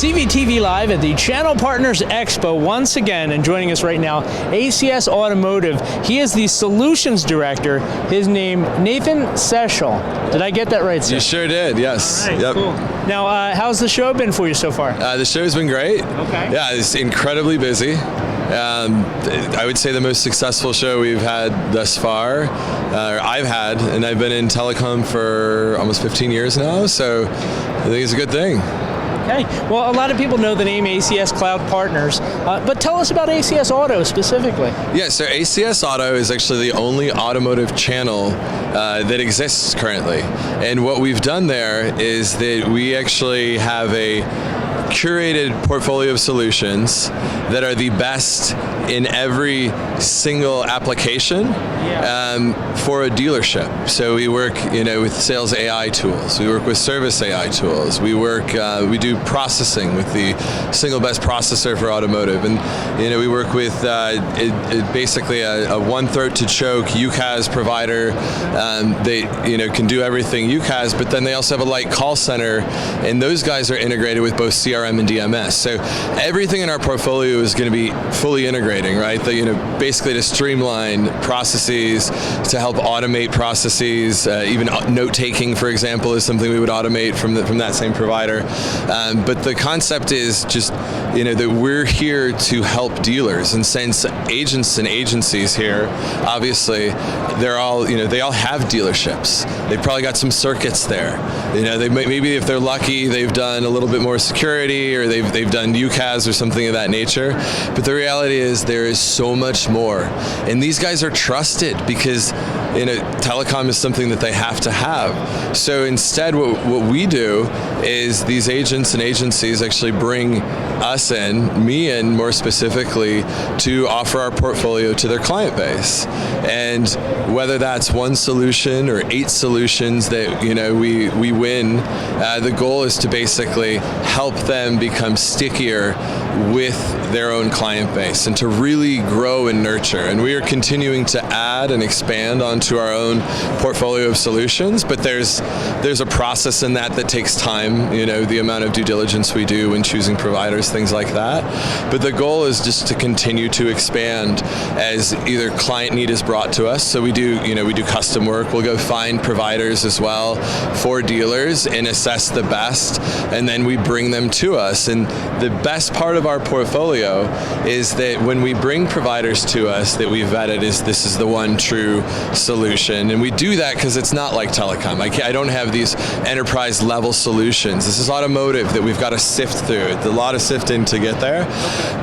CVTV Live at the Channel Partners Expo once again, and joining us right now, ACS Automotive. He is the Solutions Director. His name, Nathan Szczesiul. Did I get that right, sir? You sure did, yes. All right, yep. Cool. Now, how's the show been for you so far? The show's been great. Okay. Yeah, it's incredibly busy. I would say the most successful show we've had thus far, I've had, and I've been in telecom for almost 15 years now, so I think it's a good thing. Okay. Well, a lot of people know the name ACS Cloud Partners, but tell us about ACS Auto specifically. Yeah, so ACS Auto is actually the only automotive channel that exists currently. And what we've done there is that we actually have a curated portfolio of solutions that are the best in every single application for a dealership. So we work, with sales AI tools. We work with service AI tools. We we do processing with the single best processor for automotive, and we work with basically a one throat to choke UCaaS provider. They can do everything UCaaS, but then they also have a light call center, and those guys are integrated with both CRM and DMS. So everything in our portfolio is going to be fully integrating, right? Basically to streamline processes, to help automate processes. Even note taking, for example, is something we would automate from that same provider. But the concept is just that we're here to help dealers, and since agents and agencies here, obviously, they all have dealerships. They've probably got some circuits there. Maybe if they're lucky, they've done a little bit more security, or they've done UCaaS or something of that nature. But the reality is there is so much more, and these guys are trusted because telecom is something that they have to have. So instead, what we do is these agents and agencies actually bring us in, me in more specifically, to offer our portfolio to their client base. And whether that's one solution or 8 solutions that we win, the goal is to basically help them become stickier with their own client base and to really grow and nurture. And we are continuing to add and expand onto our own portfolio of solutions, but there's a process in that takes time, the amount of due diligence we do when choosing providers, things like that. But the goal is just to continue to expand as either client need is brought to us. So we do custom work. We'll go find providers as well for dealers and assess the best, and then we bring them to us. And the best part of our portfolio is that when we bring providers to us that we've vetted, this is the one true solution. And we do that because it's not like telecom. I don't have these enterprise level solutions. This is automotive that we've got to sift through. It's a lot of sifting to get there.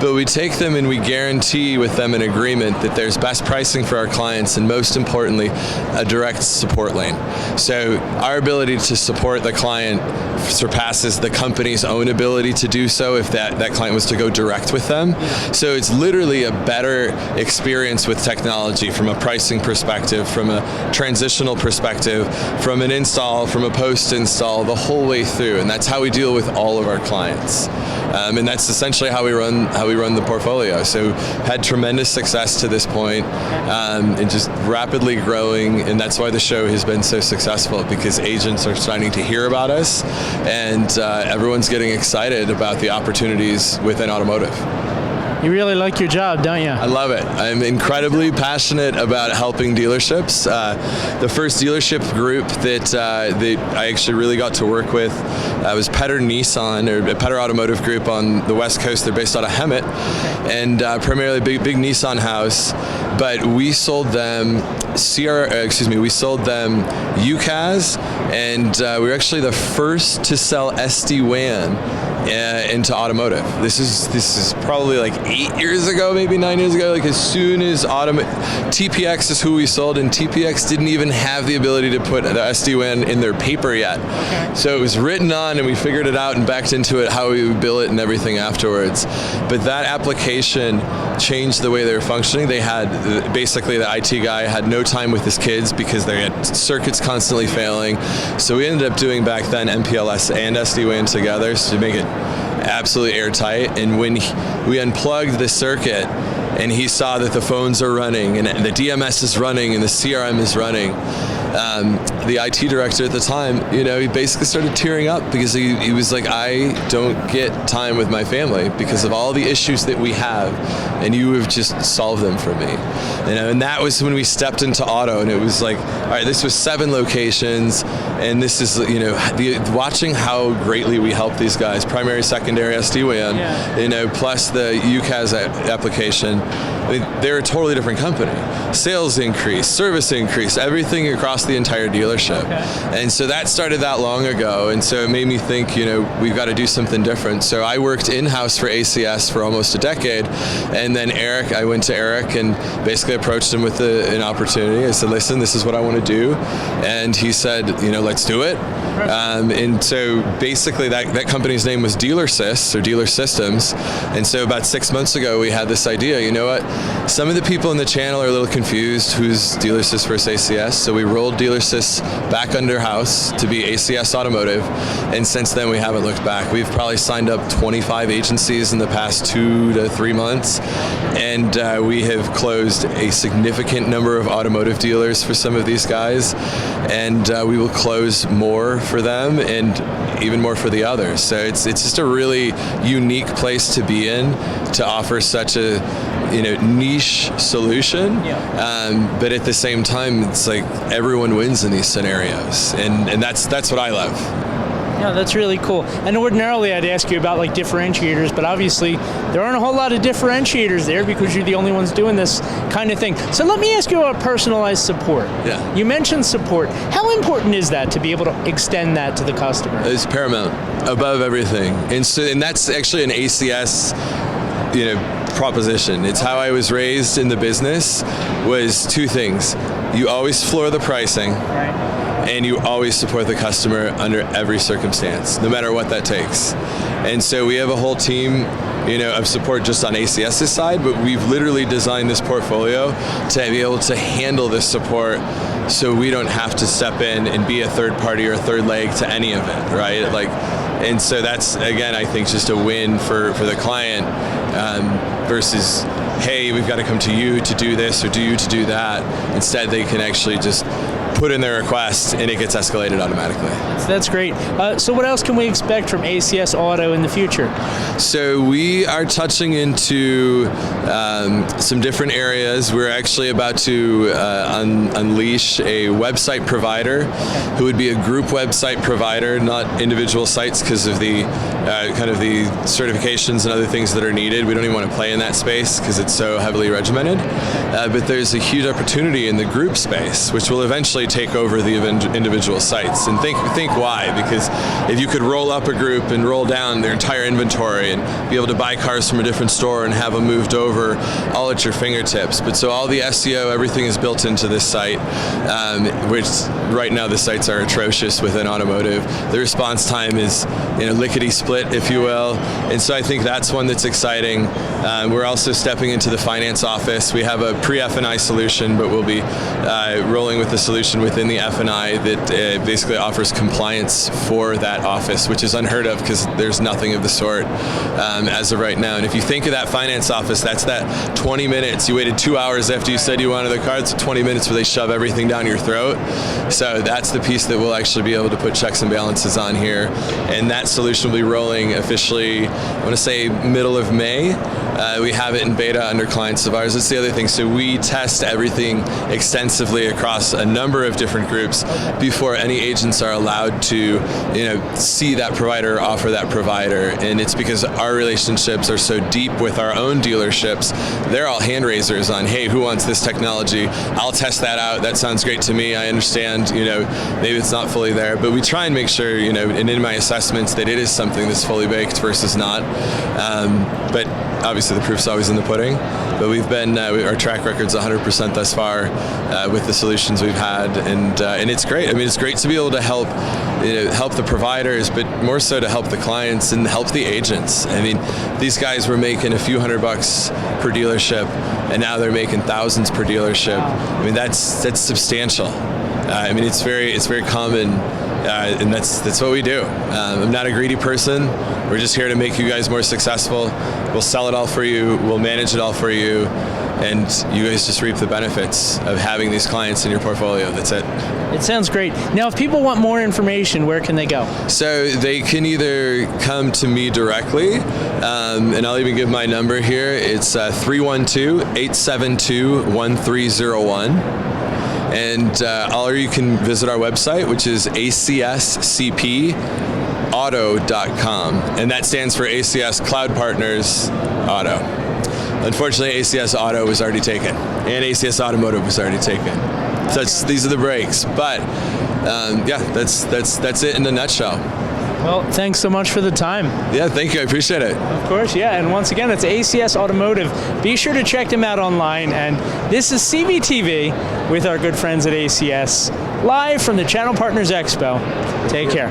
But we take them and we guarantee with them an agreement that there's best pricing for our clients, and most importantly, a direct support lane. So our ability to support the client surpasses the company's own ability to do so if that client was to go direct with them. So it's literally a better experience with technology from a pricing perspective, from a transitional perspective, from an install, from a post-install, the whole way through. And that's how we deal with all of our clients. And that's essentially how we run the portfolio. So had tremendous success to this point, and just rapidly growing, and that's why the show has been so successful, because agents are starting to hear about us, and everyone's getting excited about the opportunities within automotive. You really like your job, don't you? I love it. I'm incredibly passionate about helping dealerships. The first dealership group that I actually really got to work with was Petter Nissan, or Petter Automotive Group on the West Coast. They're based out of Hemet, and primarily big Nissan house. But we sold them UCaaS, and we were actually the first to sell SD-WAN into automotive. This is probably like 8 years ago, maybe 9 years ago. Like as soon as TPX is who we sold, and TPX didn't even have the ability to put the SD-WAN in their paper yet. Okay. So it was written on, and we figured it out and backed into it how we would bill it and everything afterwards. But that application changed the way they were functioning. They had basically the IT guy had no time with his kids because they had circuits constantly failing. So we ended up doing back then MPLS and SD-WAN together to make it absolutely airtight. And when we unplugged the circuit and he saw that the phones are running and the DMS is running and the CRM is running, the IT director at the time, he basically started tearing up because he was like, I don't get time with my family because of all the issues that we have, and you have just solved them for me. And that was when we stepped into auto, and it was like, all right, this was 7 locations, and this is, watching how greatly we help these guys, primary, secondary, SD-WAN, plus the UCAS application. I mean, they're a totally different company. Sales increase, service increase, everything across the entire dealership. Okay. And so that started that long ago, and so it made me think, we've got to do something different. So I worked in-house for ACS for almost a decade, and then I went to Eric and basically approached him with an opportunity. I said, listen, this is what I want to do. And he said, let's do it. And so basically that company's name was DealerSys, or Dealer Systems. And so about 6 months ago, we had this idea, some of the people in the channel are a little confused who's DealerSys versus ACS. So we rolled DealerSys back under house to be ACS Automotive. And since then, we haven't looked back. We've probably signed up 25 agencies in the past 2 to 3 months. And we have closed a significant number of automotive dealers for some of these guys. And we will close more for them and even more for the others. So it's just a really unique place to be in, to offer such a niche solution, but at the same time, it's like everyone wins in these scenarios, and that's what I love. Yeah, that's really cool. And ordinarily I'd ask you about like differentiators, but obviously there aren't a whole lot of differentiators there because you're the only ones doing this kind of thing. So let me ask you about personalized support. Yeah. You mentioned support. How important is that to be able to extend that to the customer? It's paramount, above everything. And that's actually an ACS, proposition. It's how I was raised in the business, was 2 things. You always floor the pricing. Right. And you always support the customer under every circumstance, no matter what that takes. And so we have a whole team, of support just on ACS's side, but we've literally designed this portfolio to be able to handle this support so we don't have to step in and be a third party or a third leg to any of it, right? And so that's, again, I think just a win for the client versus, hey, we've got to come to you to do this or do you to do that. Instead, they can actually just put in their request and it gets escalated automatically. That's great. So what else can we expect from ACS Auto in the future? So we are touching into some different areas. We're actually about to unleash a website provider who would be a group website provider, not individual sites because of the kind of the certifications and other things that are needed. We don't even want to play in that space because it's so heavily regimented. But there's a huge opportunity in the group space, which will eventually take over the individual sites. And think why, because if you could roll up a group and roll down their entire inventory and be able to buy cars from a different store and have them moved over all at your fingertips. But so all the SEO, everything is built into this site, which right now the sites are atrocious within automotive. The response time is lickety split, if you will. And so I think that's one that's exciting. We're also stepping into the finance office. We have a pre-F&I solution, but we'll be rolling with the solution within the F&I that basically offers compliance for that office, which is unheard of because there's nothing of the sort as of right now. And if you think of that finance office, that's that 20 minutes. You waited 2 hours after you said you wanted the car. It's 20 minutes where they shove everything down your throat. So that's the piece that we'll actually be able to put checks and balances on here. And that solution will be rolling officially, I want to say middle of May. We have it in beta under clients of ours. That's the other thing. So we test everything extensively across a number of different groups before any agents are allowed to, see that provider, offer that provider. And it's because our relationships are so deep with our own dealerships. They're all hand raisers on, hey, who wants this technology? I'll test that out. That sounds great to me. I understand, maybe it's not fully there, but we try and make sure, and in my assessments that it is something that's fully baked versus not. But obviously the proof's always in the pudding, but we've been, our track record's 100% thus far with the solutions we've had, and it's great. I mean, it's great to be able to help the providers, but more so to help the clients and help the agents. I mean, these guys were making a few $100 per dealership, and now they're making thousands per dealership. I mean, that's substantial. I mean, it's very common. And that's what we do. I'm not a greedy person. We're just here to make you guys more successful. We'll sell it all for you. We'll manage it all for you. and you guys just reap the benefits of having these clients in your portfolio. That's it. It sounds great. Now, if people want more information, where can they go? So they can either come to me directly, and I'll even give my number here. It's 312-872-1301. And or you can visit our website, which is acscpauto.com, and that stands for ACS Cloud Partners Auto. Unfortunately, ACS Auto was already taken, and ACS Automotive was already taken. So these are the breaks, but yeah, that's it in a nutshell. Well, thanks so much for the time. Yeah, thank you. I appreciate it. Of course, yeah. And once again, it's ACS Automotive. Be sure to check them out online. And this is CVTV with our good friends at ACS, live from the Channel Partners Expo. Take care.